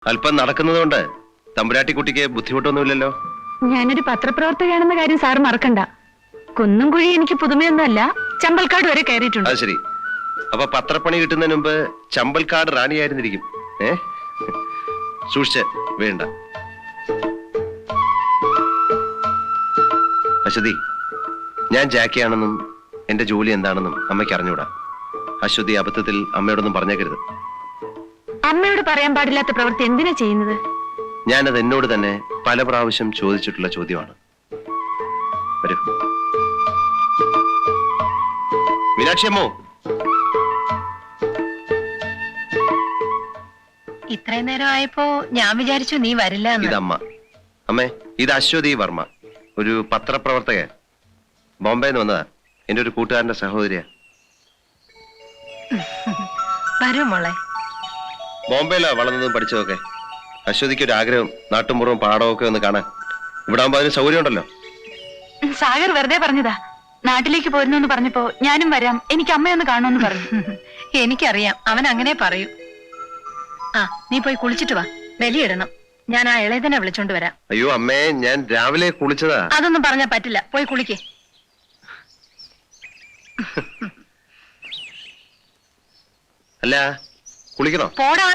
അല്പം നടക്കുന്നതുകൊണ്ട് തമ്പുരാട്ടിക്കുട്ടിക്ക് ബുദ്ധിമുട്ടൊന്നുമില്ലല്ലോ. ഞാനൊരു പത്രപ്രവർത്തകയാണെന്ന കാര്യം സാർ മറക്കണ്ട. കുന്നും കുഴി എനിക്ക് പുതുമയൊന്നുമല്ല, ചമ്പൽക്കാട് വരെ കയറിയിട്ടുണ്ട്. അത് ശരി. അപ്പൊ പത്രപ്പണി കിട്ടുന്നതിന് മുമ്പ് ചമ്പൽക്കാട് റാണിയായിരുന്നിരിക്കും. സൂക്ഷിച്ച് വേണ്ട. അശ്വതി, ഞാൻ ജാക്കിയാണെന്നും എന്റെ ജോലി എന്താണെന്നും അമ്മയ്ക്ക് അറിഞ്ഞൂടാ. അശ്വതി അബദ്ധത്തിൽ അമ്മയോടൊന്നും പറഞ്ഞേക്കരുത്. അമ്മയോട് പറയാൻ പാടില്ലാത്ത പ്രവൃത്തി എന്തിനാ ചെയ്യുന്നത്? ഞാനത് എന്നോട് തന്നെ പല പ്രാവശ്യം ചോദിച്ചിട്ടുള്ള ചോദ്യമാണ്. വരൂ മീനാക്ഷി അമ്മോ. ഇത്രയും നേരം ആയപ്പോ ഞാൻ വിചാരിച്ചു നീ വരില്ല. ഇതമ്മ. അമ്മേ, ഇത് അശ്വതി വർമ്മ, ഒരു പത്രപ്രവർത്തകൻ. ബോംബെന്ന് വന്നതാ. എന്റെ ഒരു കൂട്ടുകാരന്റെ സഹോദരിയാ. വരൂ മോളെ. ബോംബെയിലാ വളർന്നതും പഠിച്ചതൊക്കെ. അശ്വതിക്ക് ഒരു ആഗ്രഹം നാട്ടുമ്പുറവും പാടവും ഒക്കെ ഒന്ന് കാണാൻ. ഇവിടെ ആകുമ്പോ അതിന് സൗകര്യം ഉണ്ടല്ലോ. സാഗർ വെറുതെ പറഞ്ഞതാ. നാട്ടിലേക്ക് പോരുന്നു പറഞ്ഞപ്പോ ഞാനും വരാം, എനിക്ക് അമ്മയൊന്ന് കാണുമെന്ന് പറഞ്ഞു. എനിക്കറിയാം, അവൻ അങ്ങനെ പറയൂ. ആ, നീ പോയി കുളിച്ചിട്ട് വാ. ബലിയിടണം. ഞാൻ ആ ഇളയതിനെ വിളിച്ചോണ്ട് വരാം. അയ്യോ അമ്മേ, ഞാൻ രാവിലെ കുളിച്ചതാ. അതൊന്നും പറഞ്ഞാ പറ്റില്ല. പോയി കുളിക്കേ. അല്ല, കുളിക്കണോ? പോടാ.